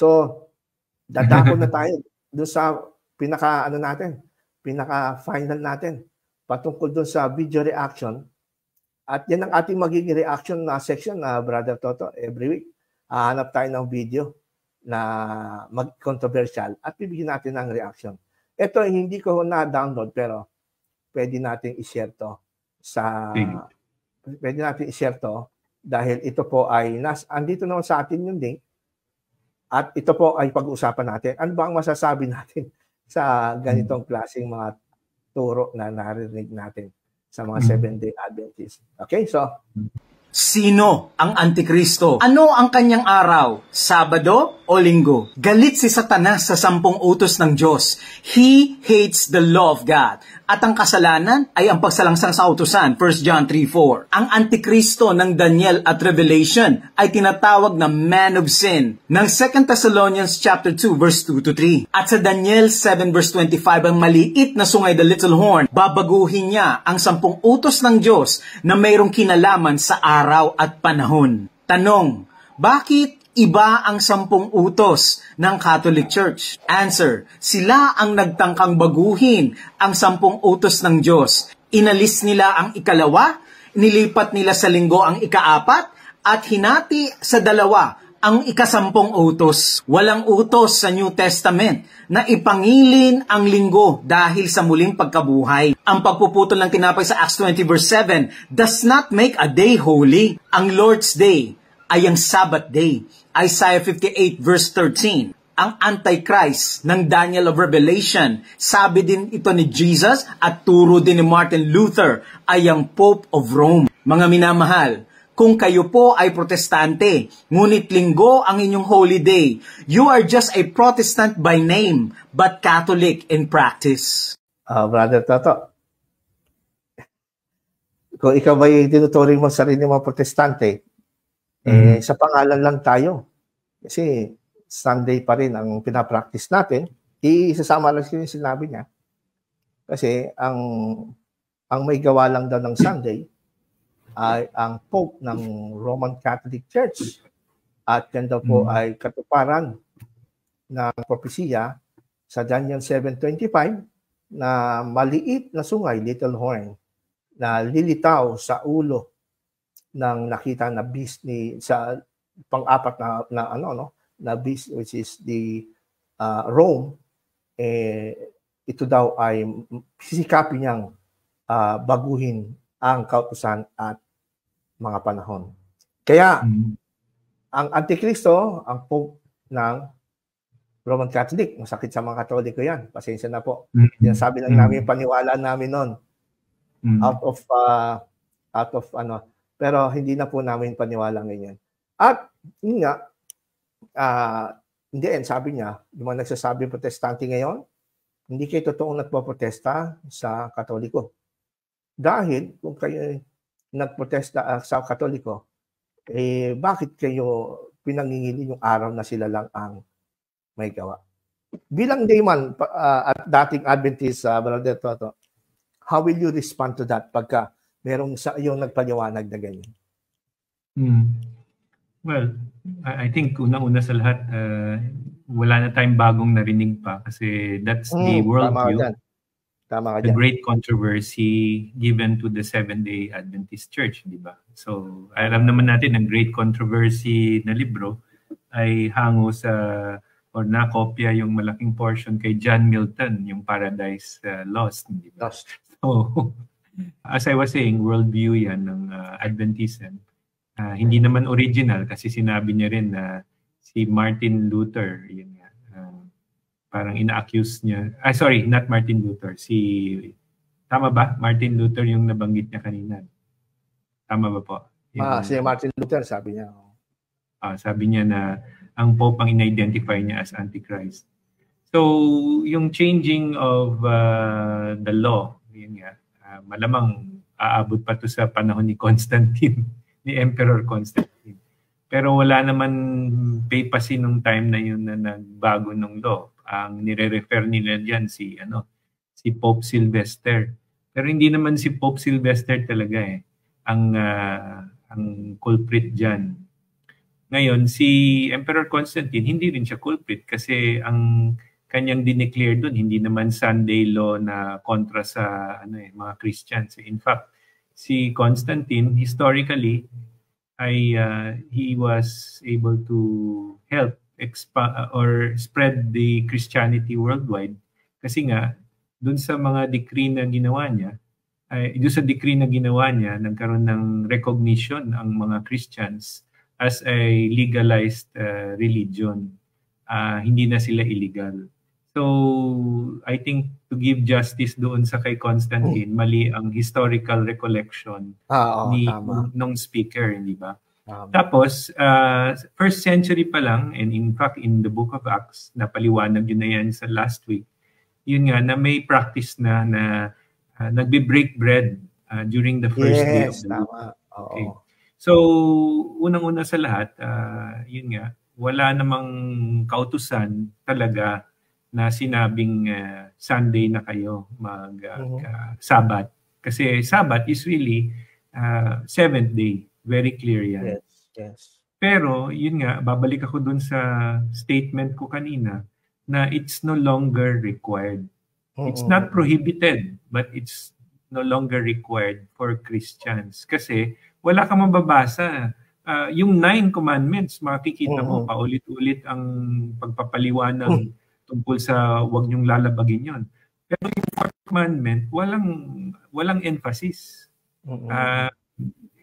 So, dadako na tayo doon sa pinaka-final natin patungkol doon sa video reaction. At yan ang ating magiging reaction na section na Brother Toto. Every week, hahanap tayo ng video na mag-controversial at bibigyan natin ng reaction. Ito, hindi ko na-download pero pwede natin i-share to dahil ito po ay andito naman sa atin yung link at ito po ay pag-uusapan natin. Ano ba ang masasabi natin sa ganitong klaseng mga turo na narinig natin sa mga Seventh-day Adventists? Okay, so sino ang Antikristo? Ano ang kanyang araw? Sabado o Linggo? Galit si Satanas sa 10 utos ng Diyos. He hates the law of God. At ang kasalanan ay ang pagsalangsang sa utusan. 1 John 3:4. Ang Antikristo ng Daniel at Revelation ay tinatawag na man of sin ng 2 Thessalonians chapter 2 verse 2 to 3. At sa Daniel 7 verse 25 ang maliit na sungay, the little horn, babaguhin niya ang 10 utos ng Diyos na mayroong kinalaman sa araw at panahon. Tanong, bakit iba ang 10 utos ng Catholic Church? Answer, sila ang nagtangkang baguhin ang 10 utos ng Diyos. Inalis nila ang ikalawa, nilipat nila sa linggo ang ika-4, at hinati sa 2 ang ika-10 utos. Walang utos sa New Testament na ipangilin ang linggo dahil sa muling pagkabuhay. Ang pagpuputol ng tinapay sa Acts 20 verse 7 does not make a day holy. Ang Lord's Day ay ang Sabbath Day. Isaiah 58 verse 13. Ang Antichrist ng Daniel of Revelation, sabi din ito ni Jesus at turo din ni Martin Luther, ay ang Pope of Rome. Mga minamahal, kung kayo po ay protestante, ngunit linggo ang inyong holy day, you are just a Protestant by name, but Catholic in practice. Brother Toto, kung ikaw ba'y tinuturing mo sarili mo protestante, sa pangalan lang tayo. Kasi Sunday pa rin ang pinapractice natin. Isasama lang yung sinabi niya. Kasi ang may gawa lang daw ng Sunday ay ang Pope ng Roman Catholic Church. At yan daw po ay katuparan ng propesiya sa Daniel 7:25 na maliit na sungay, little horn, na lilitaw sa ulo ng nakita na beast sa pang-apat na beast, which is the Rome. Ito daw ay sisikapin niyang baguhin ang kautusan at mga panahon. Kaya ang Antikristo, ang Pope ng Roman Catholic, masakit sa mga Katoliko yan, pasensya na po. Sabi lang namin paniwala namin noon, out of pero hindi na po namin paniwala ngayon. At yun nga, hindi, sabi niya, yung mga nagsasabi protestante ngayon, hindi kayo totoong nagpoprotesta sa Katoliko. Dahil kung kayo nagprotesta sa Katoliko, bakit kayo pinangingili yung araw na sila lang ang may gawa? Bilang layman at dating Adventist, Brother Toto, how will you respond to that pagka merong sa iyong nagpaliwanag na ganyan? Well, I think unang-una sa lahat, wala na tayong bagong narinig pa kasi that's the worldview. Tama ka the dyan. Great controversy given to the Seventh-day Adventist Church, di ba? So, alam naman natin ang Great Controversy na libro ay hango sa or nakopya yung malaking portion kay John Milton, yung Paradise Lost, di ba? So, as I was saying, worldview yan ng Adventism. Hindi naman original kasi sinabi niya rin na si Martin Luther, yun nga, parang ina-accuse niya. Sorry, not Martin Luther. Tama ba? Martin Luther yung nabanggit niya kanina. Tama ba po? Si Martin Luther, sabi niya. Sabi niya na ang Pope ang in-identify niya as Antichrist. So, yung changing of the law, yun nga, malamang aabot pa to sa panahon ni Constantine, ni Emperor Constantine. Pero wala naman papacy nung time na yun na nagbago ng law. Ang nire-refer nila diyan si Pope Sylvester. Pero hindi naman si Pope Sylvester talaga ang culprit diyan. Ngayon, si Emperor Constantine, hindi rin siya culprit kasi ang kanyang dineclare doon, hindi naman Sunday law na kontra sa mga Christians. In fact, si Constantine, historically, he was able to help or spread the Christianity worldwide kasi nga, doon sa mga decree na ginawa niya, nagkaroon ng recognition ang mga Christians as a legalized religion. Hindi na sila illegal. So, I think to give justice doon sa kay Constantine, mali ang historical recollection nung speaker, hindi ba? Tapos, first century pa lang, and in fact, in the book of Acts, napaliwanag yun na yan sa last week, yun nga, na may practice na nagbe-break bread during the first day of the week. Okay. So, unang-una sa lahat, yun nga, wala namang kautusan talaga na sinabing Sunday na kayo mag-Sabbath. Kasi Sabbath is really seventh day. Very clear yan. Yes. Pero, yun nga, babalik ako dun sa statement ko kanina na it's no longer required. It's not prohibited, but it's no longer required for Christians. Kasi wala kang mababasa. Yung 9 commandments, makikita mo, paulit-ulit ang pagpapaliwanag tungkol sa huwag niyong lalabagin yon. Pero yung 4th commandment, walang emphasis.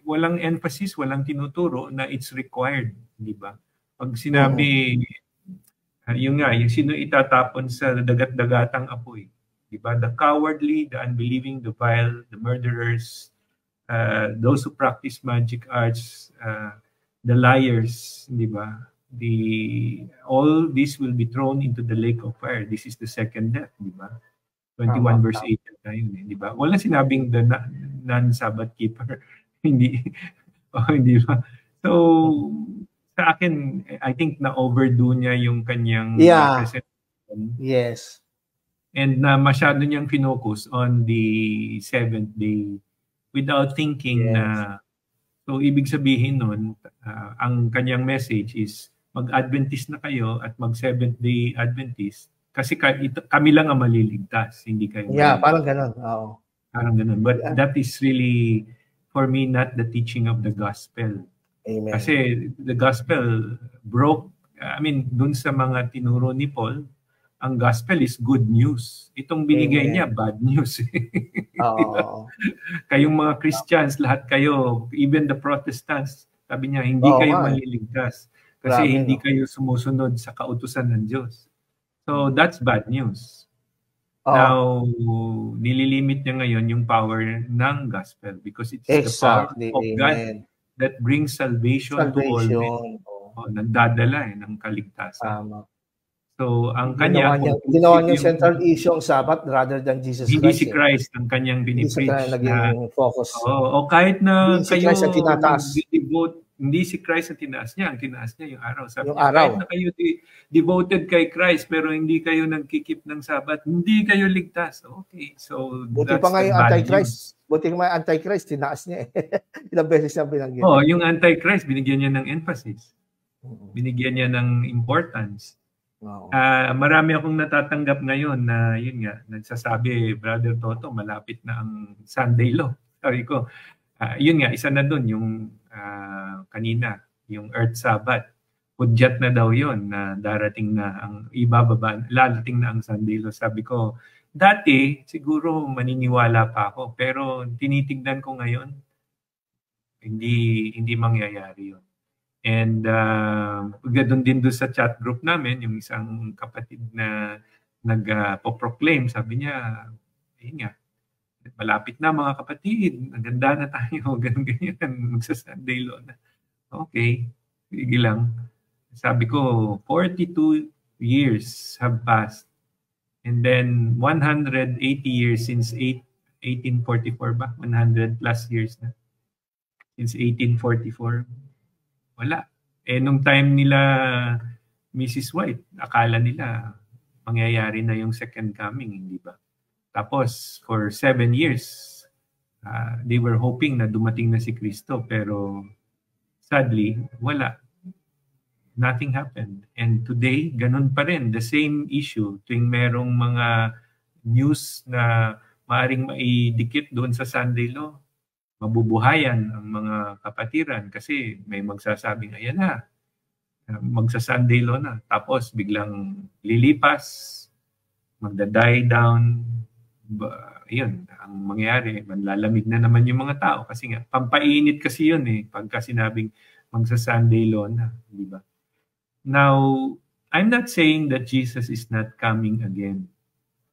Walang emphasis, walang tinuturo na it's required, di ba? Pag sinabi, yung sino itatapon sa dagat-dagatang apoy, di ba? The cowardly, the unbelieving, the vile, the murderers, those who practice magic arts, the liars, di ba? All this will be thrown into the lake of fire. This is the second death, di ba? 21 verse 8 tayo, di ba? Wala sinabing the non-Sabbath keeper. Hindi ba? So, sa akin, I think na-overdo niya yung kanyang presentation. Yes. And na masyado niyang focus on the 7th day without thinking na, so ibig sabihin nun, ang kanyang message is, mag-Adventist na kayo at mag-7th day Adventist kasi kami lang ang maliligtas, hindi kayo. Parang ganun. Oo. Parang ganun. But that is really, for me, not the teaching of the gospel. Amen. Kasi the gospel broke, dun sa mga tinuro ni Paul, ang gospel is good news. Itong binigay niya, bad news. Kayong mga Christians, lahat kayo, even the Protestants, sabi niya, hindi kayo maliligtas. Kasi hindi kayo sumusunod sa kautusan ng Diyos. So, that's bad news. Now, nililimit niya ngayon yung power ng gospel because it's the power of God that brings salvation to all men. Nagdadala ng kaligtasan. So, ang kanya... Ginawa niya central issue ang Sabbath rather than Jesus Christ. Hindi si Christ ang kanyang pinipreach. Naging focus. O kahit na kayo devote, hindi si Christ ang tinaas niya. Ang tinaas niya yung araw. Sabi yung niya, araw. Kahit na kayo devoted kay Christ pero hindi kayo nagkikip ng Sabbath, hindi kayo ligtas. Okay, so buti that's pa nga yung Antichrist. Buti nga Antichrist, tinaas niya Ilang beses niya binanggit. Yung Antichrist, binigyan niya ng emphasis. Binigyan niya ng importance. Marami akong natatanggap ngayon na yun nga, nagsasabi, Brother Toto, malapit na ang Sunday law. Sabi ko, yun nga, isa na dun yung kanina, yung Earth Sabbath. Hudyat na daw yun na darating na ang lalating na ang Sunday law. Sabi ko, dati siguro maniniwala pa ako, pero tinitignan ko ngayon, hindi mangyayari yun. And doon din doon sa chat group namin, yung isang kapatid na nagpo-proclaim, sabi niya, ayun nga, malapit na mga kapatid, naganda na tayo, ganyan, magsa-Sunday law na. Okay, sige lang. Sabi ko, 42 years have passed. And then 180 years since 1844 ba? 100 plus years na. Since 1844. Wala. Nung time nila Mrs. White, akala nila mangyayari na yung second coming, hindi ba? Tapos, for 7 years, they were hoping na dumating na si Kristo, pero sadly, wala. nothing happened. And today, ganun pa rin, the same issue. Tuwing merong mga news na maaring maidikit doon sa Sunday law, mabubuhayan ang mga kapatiran kasi may magsasabing, ayan na, magsa-Sunday law na. Tapos biglang lilipas, magda-die down, yun, ang mangyayari, manlalamig na naman yung mga tao kasi nga, pampainit kasi yun pagka sinabing magsa-Sunday law na, di ba? Now, I'm not saying that Jesus is not coming again.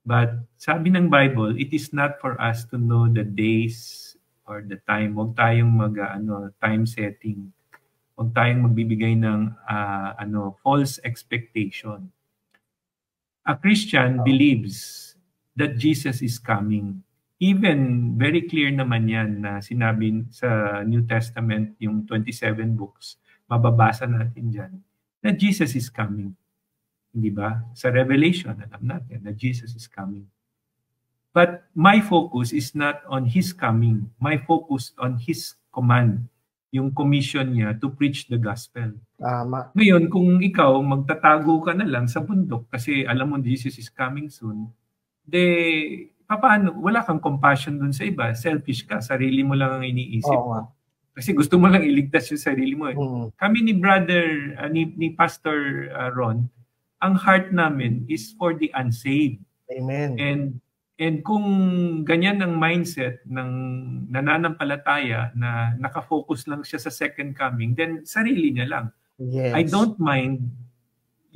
But sabi ng Bible, it is not for us to know the days or the time. Huwag tayong time setting. Huwag tayong magbibigay ng false expectation. A Christian believes that Jesus is coming. Even very clear naman yan na sinabi sa New Testament, yung 27 books, mababasa natin dyan, na Jesus is coming. Hindi ba? Sa Revelation, alam natin na Jesus is coming. But my focus is not on His coming. My focus on His command. Yung commission niya to preach the gospel. Tama. Ngayon, kung ikaw magtatago ka na lang sa bundok kasi alam mo Jesus is coming soon, paano? Wala kang compassion dun sa iba. Selfish ka. Sarili mo lang ang iniisip mo. Kasi gusto mo lang iligtas yung sarili mo. Kami ni brother, ni Pastor Ron, ang heart namin is for the unsaved. Amen. And kung ganyan ang mindset ng nananampalataya na nakafocus lang siya sa second coming, then sarili niya lang. Yes. I don't mind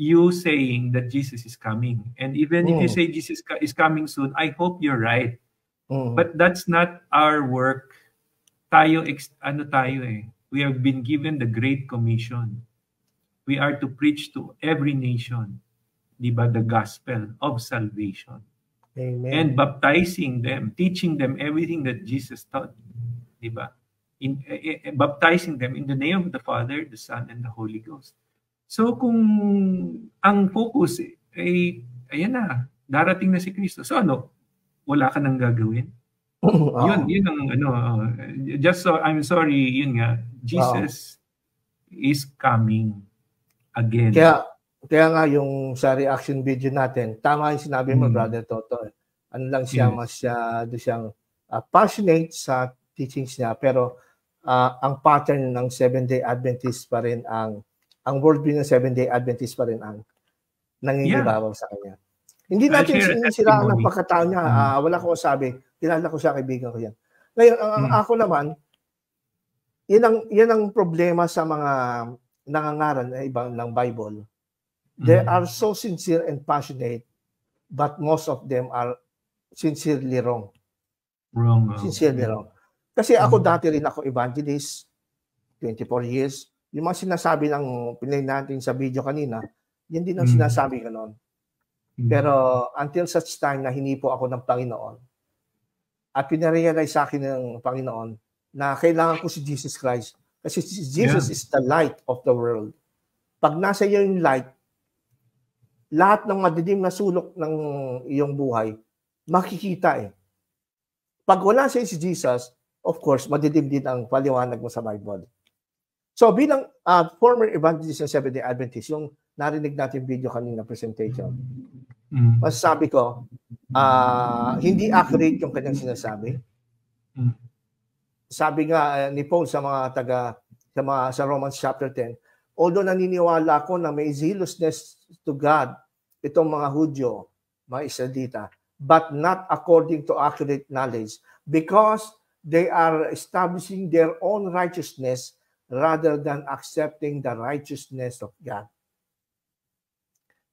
you saying that Jesus is coming. And even if you say Jesus is coming soon, I hope you're right. But that's not our work. We have been given the Great Commission. We are to preach to every nation, diba, the gospel of salvation. Amen. And baptizing them, teaching them everything that Jesus taught, diba? Baptizing them in the name of the Father, the Son, and the Holy Ghost. So kung ang focus ay ayan na, darating na si Kristo. So wala ka nang gagawin? Yun ang just so I'm sorry, yun nga, Jesus is coming again. Kaya nga yung sa reaction video natin, tama yung sinabi mo, Brother Toto. Ano lang siya, masyado siyang passionate sa teachings niya, pero ang pattern ng Seventh-day Adventist pa rin ang worldview ng Seventh-day Adventist pa rin ang nangingibabaw sa kanya. Hindi natin sinisiraan ng pagkatao niya. Wala ko sabi. Kilala ko siya, kaibigan ko yan. Ngayon, ako naman, yan ang problema sa mga nangangaral na ibang ng Bible. They are so sincere and passionate, but most of them are sincerely wrong. Sincerely wrong. Kasi ako dati rin ako evangelist, 24 years. Yung mga sinasabi ng pinay natin sa video kanina, yan din ang sinasabi ko noon. Pero until such time na hinipo ako ng Panginoon, at pinarealize sa akin ng Panginoon na kailangan ko si Jesus Christ. Kasi Jesus is the light of the world. Pag nasa iyo yung light, lahat ng madidim na sulok ng iyong buhay, makikita Pag wala si Jesus, of course, madidim din ang paliwanag mo sa Bible. So bilang former evangelist ng Seventh-day Adventist, yung narinig natin video kanina presentation, masasabi ko, hindi accurate yung kanyang sinasabi. Sabi nga ni Paul sa Romans chapter 10, although naniniwala ako na may zealousness to God itong mga Hudyo, mga Israelita, but not according to accurate knowledge, because they are establishing their own righteousness rather than accepting the righteousness of God.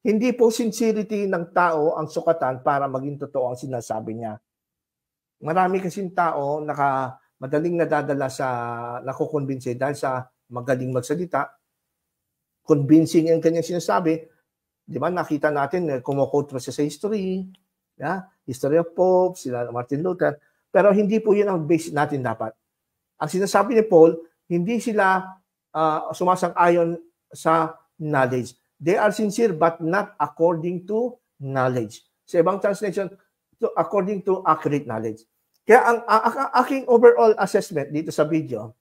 Hindi po sincerity ng tao ang sukatan para maging totoo ang sinasabi niya. Marami kasing tao madaling nadadala sa nakukonbinse dahil sa magaling magsalita. Convincing ang kanyang sinasabi. Di ba, nakita natin, kumukote pa siya sa history. History of Pope, sila Martin Luther. Pero hindi po yun ang base natin dapat. Ang sinasabi ni Paul, hindi sila sumasang-ayon sa knowledge. They are sincere but not according to knowledge. Sa ibang translation, according to accurate knowledge. Kaya ang aking overall assessment dito sa video,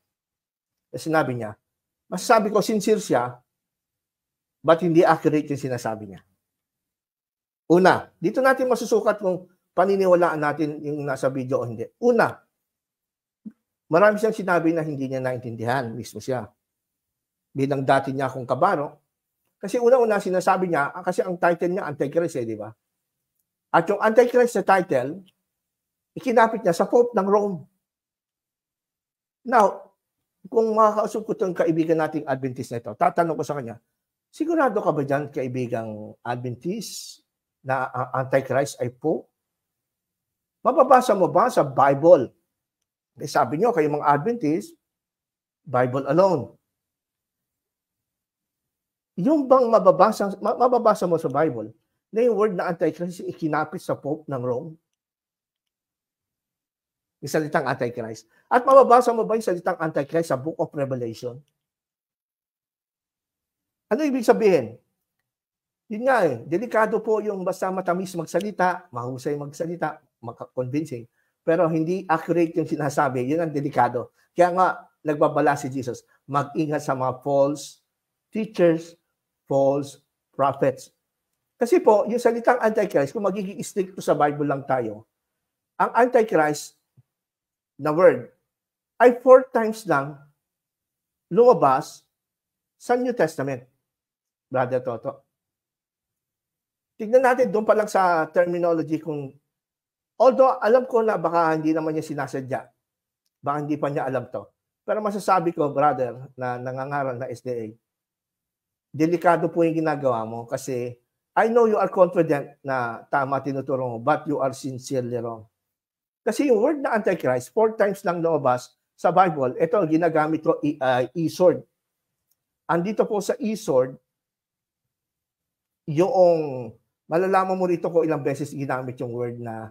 sinabi niya, masasabi ko sincere siya, but hindi accurate yung sinasabi niya. Una, dito natin masusukat kung paniniwalaan natin yung nasa video o hindi. Una, marami siyang sinabi na hindi niya naintindihan, mismo siya. Bilang dati niya akong kabaro. Kasi una-una sinasabi niya, kasi ang title niya, Antichrist di ba? At yung Antichrist na title, ikinapit niya sa Pope ng Rome. Now, kung makakausap ko itong kaibigan nating Adventist na ito, tatanong ko sa kanya, sigurado ka ba dyan, kaibigang Adventist, na Antichrist ay Pope? Mababasa mo ba sa Bible? Eh, sabi niyo, kayo mga Adventist, Bible alone. Yung bang mababasa mo sa Bible, na yung word na Antichrist ikinapit sa Pope ng Rome? Yung salitang Antichrist. At mababasa mo ba yung salitang Antichrist sa Book of Revelation? Ano ibig sabihin? Yun nga delikado po yung basta matamis magsalita, mahusay magsalita, convincing, pero hindi accurate yung sinasabi. Yun ang delikado. Kaya nga, nagbabala si Jesus, mag-ingat sa mga false teachers, false prophets. Kasi po, yung salitang Antichrist, kung magiging strict sa Bible lang tayo, ang Antichrist na word ay 4 times lang lumabas sa New Testament. Brother Toto. Tignan natin doon pa lang sa terminology kung although alam ko na baka hindi naman niya sinasadya. Baka hindi pa niya alam to. Pero masasabi ko, brother, na nangangaral na SDA, delikado po yung ginagawa mo kasi I know you are confident na tama tinuturo mo, but you are sincerely wrong. Kasi yung word na Antichrist, 4 times lang lumabas sa Bible. Ito, ginagamit ko e-sword. Andito po sa e-sword, yung malalaman mo rito ko ilang beses ginamit yung word na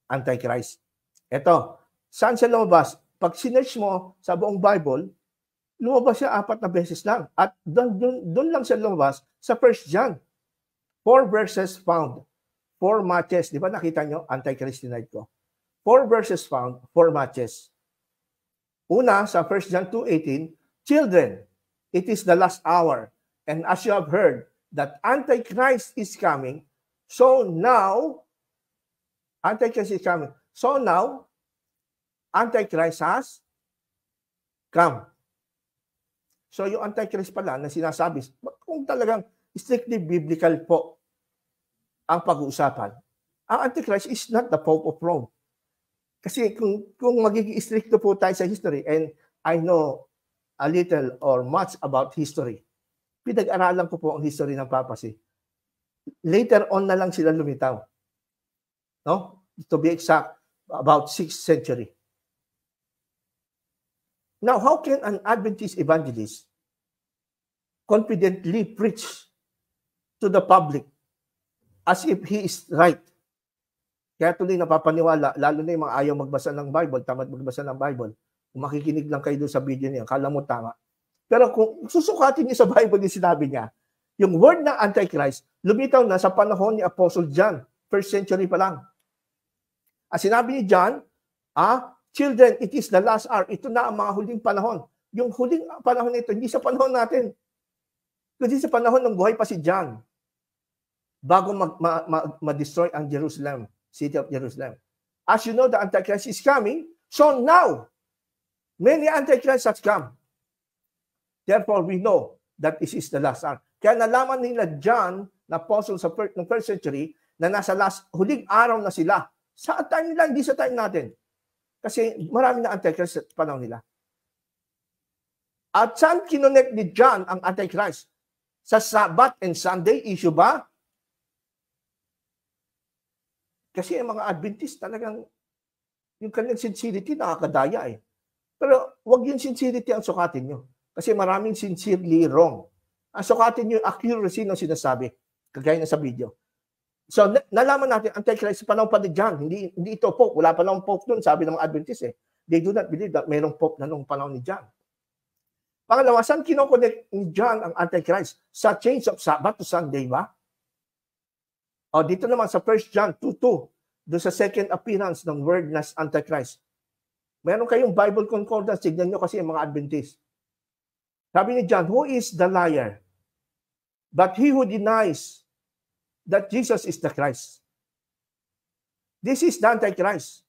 Antichrist. Ito, saan siya lumabas? Pag sinearch mo sa buong Bible, lumabas siya 4 na beses lang. At doon lang siya lumabas sa 1 John. 4 verses found. 4 matches. Di ba nakita nyo? Antichrist tonight ko. 4 verses found, 4 matches. Una, sa 1 John 2:18, children, it is the last hour. And as you have heard, that Antichrist is coming, so now, Antichrist is coming. So now, Antichrist has come. So yung Antichrist pala na sinasabi, kung talagang strictly biblical po ang pag-uusapan, ang Antichrist is not the Pope of Rome. Kasi kung magiging stricto po tayo sa history, and I know a little or much about history, pinag-aralan ko po ang history ng papacy. Later on na lang sila lumitaw. No? To be exact, about 6th century. Now, how can an Adventist evangelist confidently preach to the public as if he is right? Kaya tuloy napapaniwala, lalo na yung mga ayaw magbasa ng Bible, tamad magbasa ng Bible. Kung makikinig lang kayo doon sa video niya, kala mo tama. Pero kung susukatin niyo sa Bible yung sinabi niya, yung word ng Antichrist, lumitaw na sa panahon ni Apostle John, 1st century pa lang. At sinabi ni John, children, it is the last hour. Ito na ang mga huling panahon. Yung huling panahon nito, hindi sa panahon natin. Kundi sa panahon ng buhay pa si John. Bago ma-destroy ang Jerusalem, city of Jerusalem. As you know, the Antichrist is coming. So now, many Antichrists have come. Therefore, we know that this is the last hour. Kaya nalaman nila John, na apostle sa ng 1st century, na nasa huling araw na sila. Sa time nila, hindi sa time natin. Kasi marami na Antichrist sa panahon nila. At saan kinonect ni John ang Antichrist? Sa Sabbath and Sunday issue ba? Kasi ang mga Adventist talagang yung kanilang sincerity nakakadaya eh. Pero wag yung sincerity ang sukatin nyo. Kasi maraming sincerely wrong. Ang sukatin nyo yung accuracy ng sinasabi. Kagaya na sa video. So, nalaman natin, Antichrist sa panahon pa ni John. Hindi ito Pope. Wala pa lang Pope doon, sabi ng mga Adventist eh. They do not believe that mayroong Pope na nung panahon ni John. Pangalawa, saan kinoconnect ni John ang Antichrist? Sa change of Sabbath to Sunday ba? O dito naman sa 1 John 2:2, doon sa second appearance ng word na Antichrist. Meron kayong Bible concordance, tignan nyo kasi yung mga Adventist. Sabi ni John, who is the liar? But he who denies that Jesus is the Christ. This is the Antichrist.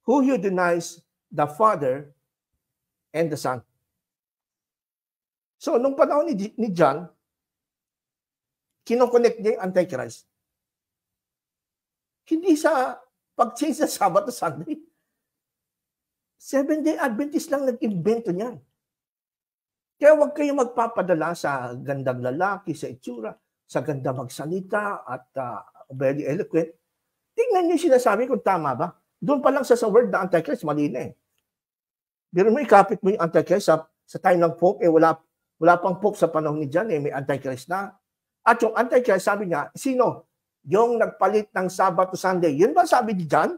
Who denies the Father and the Son. So, nung panahon ni John, kinoconnect niya yung Antichrist. Hindi sa pag-change sa Sabbath to Sunday. Seventh-day Adventist lang nag-invento niyan. Kaya huwag kayo magpapadala sa gandang lalaki, sa itsura, sa ganda magsalita, at very eloquent. Tingnan niyo yung sinasabi kung tama ba. Doon pa lang sa word na Antichrist, mali na eh. Pero mo ikapit mo yung Antichrist sa time ng Pope, wala pang Pope sa panahon ni John, may Antichrist na. At yung Antichrist, sabi niya, sino? Yung nagpalit ng Sabbath to Sunday. Yun ba sabi ni John?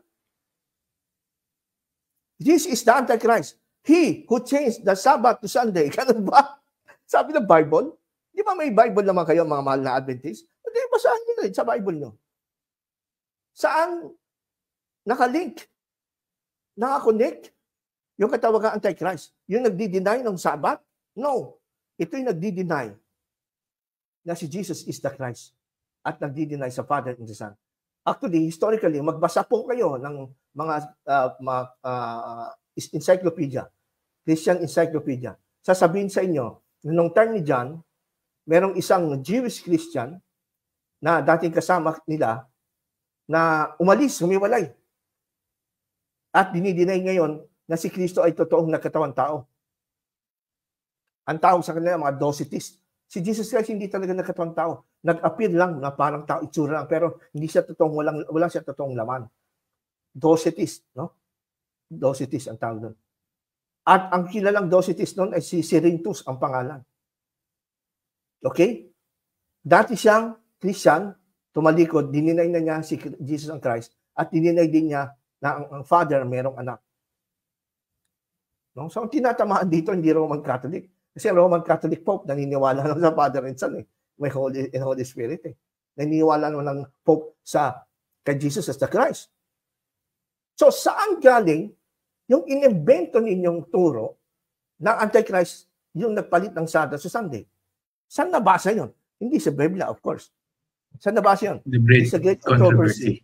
This is the Antichrist. He who changed the Sabbath to Sunday. Ganun ba? Sabi ng Bible. Di ba may Bible naman kayo, mga mahal na Adventist? Hindi, basahan nyo rin sa Bible nyo. Saan nakalink? Nakakonect? Yung katawagang Antichrist. Yung nagdi-deny ng Sabbath? No. Ito yung nagdi-deny na si Jesus is the Christ at nagdi-deny sa Father and the Son. Actually, historically, magbasa po kayo ng mga encyclopedia, Christian encyclopedia. Sasabihin sa inyo, nung time ni John, merong isang Jewish Christian na dating kasama nila na umalis, humiwalay. At dinidinay ngayon na si Kristo ay totoong nagkatawang tao. Ang tawag sa kanila, mga Docetists. Si Jesus Christ hindi talaga nagkatawang tao. Nag-appear lang na parang tao, itsura lang, pero hindi siya totoong, wala siya totoong laman. Docetist, no? Docetist ang tawag doon. At ang kilalang Docetist noon ay si Cerinthus ang pangalan. Okay? Dati siyang Christian, tumalikod, dininay na niya si Jesus ang Christ, at dininay din niya na ang Father merong anak. No? So, ang tinatamaan dito, hindi Roman Catholic. Kasi ang Roman Catholic Pope, naniniwala naman sa Father and Son. May Holy Spirit. Naniniwala naman ng Pope kay Jesus as the Christ. So, saan galing yung inimbento ninyong turo na Antichrist yung nagpalit ng Sabbath sa Sunday? Saan nabasa yun? Hindi sa Biblia, of course. Saan nabasa yun? It's a great controversy.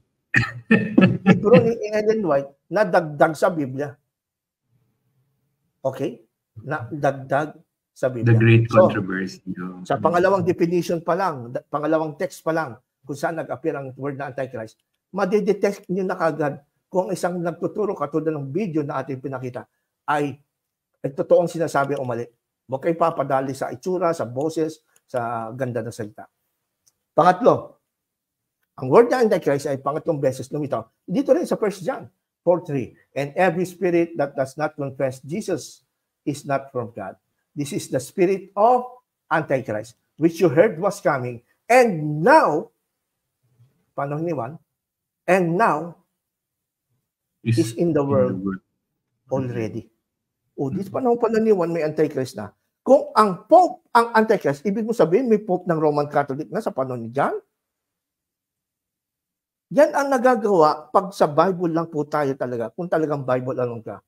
Libro ni Ellen White na dagdag sa Biblia. Okay? Na dagdag sa Biblia. The great controversy. Sa pangalawang definition pa lang, pangalawang text pa lang, kung saan nag-appear ang word na Antichrist, madidetect nyo na kagad kung isang nagtuturo katulad ng video na ating pinakita ay totoong sinasabi o mali. Huwag kayo papadali sa itsura, sa boses, sa ganda ng salita. Pangatlo, ang word na Antichrist ay pangatlong beses lumitaw. Dito rin sa 1 John 4:3. And every spirit that does not confess Jesus is not from God. This is the spirit of Antichrist, which you heard was coming. And now, panahon ni Juan, and now, is in the world already. O, dito panahon pala ni Juan may Antichrist na. Kung ang Pope ang Antichrist, ibig mo sabihin may Pope ng Roman Catholic na sa panahon ni John? Yan ang nagagawa pag sa Bible lang po tayo talaga, kung talagang Bible along ka.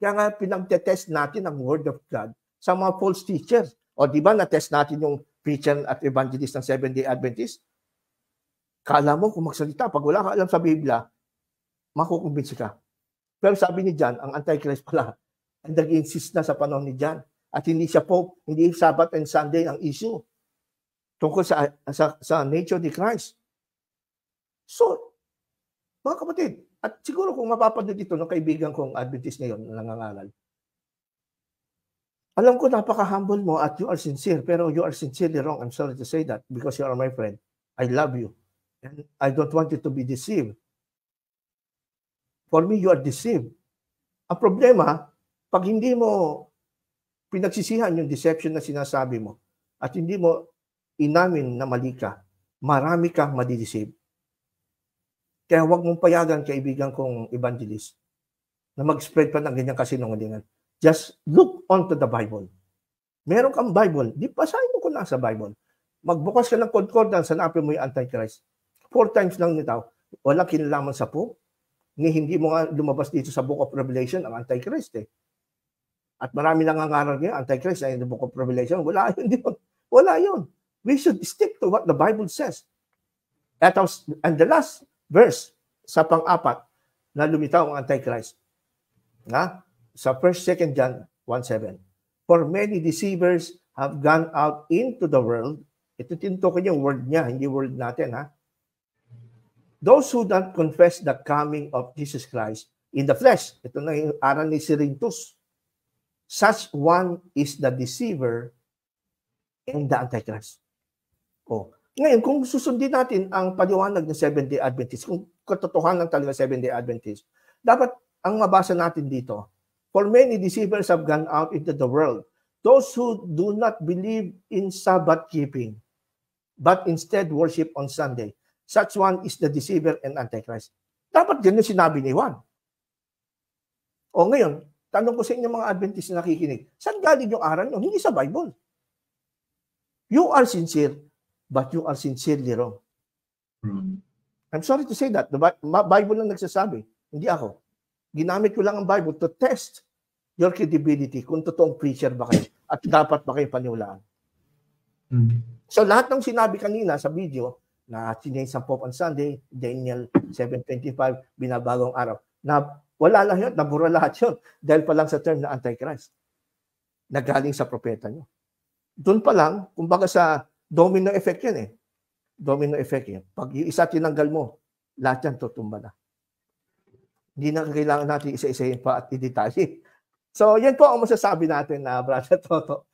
Kaya nga pinag-test natin ang Word of God sa mga false teachers. O di ba na-test natin yung preacher at evangelist ng Seventh-day Adventist? Kala mo kung magsalita, pag wala ka alam sa Biblia, makukumbinsi ka. Pero sabi ni John, ang Antichrist pala, ang nag-insist na sa panahon ni John. At hindi siya Pope, hindi Sabbath and Sunday ang issue. Tungkol sa nature ni Christ. So, mga kapatid, at siguro kung mapapanood dito ng kaibigan kong Adventist ngayon na nangangaral, alam ko napaka-humble mo at you are sincere, pero you are sincerely wrong. I'm sorry to say that because you are my friend. I love you. And I don't want you to be deceived. For me, you are deceived. Ang problema, pag hindi mo pinagsisihan yung deception na sinasabi mo at hindi mo inamin na mali ka, marami kang madideceive. Kaya huwag mong payagan, kaibigan kong evangelist, na mag-spread pa ng ganyang kasinungalingan. Just look onto the Bible. Meron kang Bible, di basahin mo kung nasa Bible. Magbukas ka ng concordance, hanapin mo yung Antichrist. 4 times lang nito, walang kinalaman sa Pope. Hindi mo nga lumabas dito sa Book of Revelation ang Antichrist eh. At marami nang nangangaral ngayon, Antichrist ay in the Book of Revelation. Wala yun. Wala yun. We should stick to what the Bible says. And the last verse, sa pang-apat, na lumitaw ang Antichrist. Sa 1st, 2nd John 1:7. For many deceivers have gone out into the world. Ito tinutukoy yung word niya, hindi word natin. Those who don't confess the coming of Jesus Christ in the flesh. Ito na yung aral ni Cerinthus. Such one is the deceiver and the Antichrist. Ngayon, kung susundin natin ang paliwanag ng Seventh-day Adventist, kung katotohanan talaga Seventh-day Adventist, dapat ang mabasa natin dito, for many deceivers have gone out into the world, those who do not believe in Sabbath keeping, but instead worship on Sunday. Such one is the deceiver and Antichrist. Dapat ganyan sinabi ni Juan. Ngayon, tanong ko sa inyo mga Adventist na nakikinig, saan galing yung aral nyo? Hindi sa Bible. You are sincere, but you are sincerely wrong. I'm sorry to say that. The Bible lang nagsasabi. Hindi ako. Ginamit ko lang ang Bible to test your credibility kung totoong preacher ba kayo at dapat ba kayo paniwalaan. So lahat ng sinabi kanina sa video na sinay sa Pope on Sunday, Daniel 7:25, binabagong araw, na wala lang yun, nabura lahat yun dahil pa lang sa term na Antichrist. Nagaling sa propeta nyo. Doon pa lang, kumbaga sa domino effect yan Domino effect yan. Pag yung isa tinanggal mo, lahat yan tutumba na. Hindi na kailangan natin isa-isahin pa at i-detalye. So, yan po ang masasabi natin na Brother Toto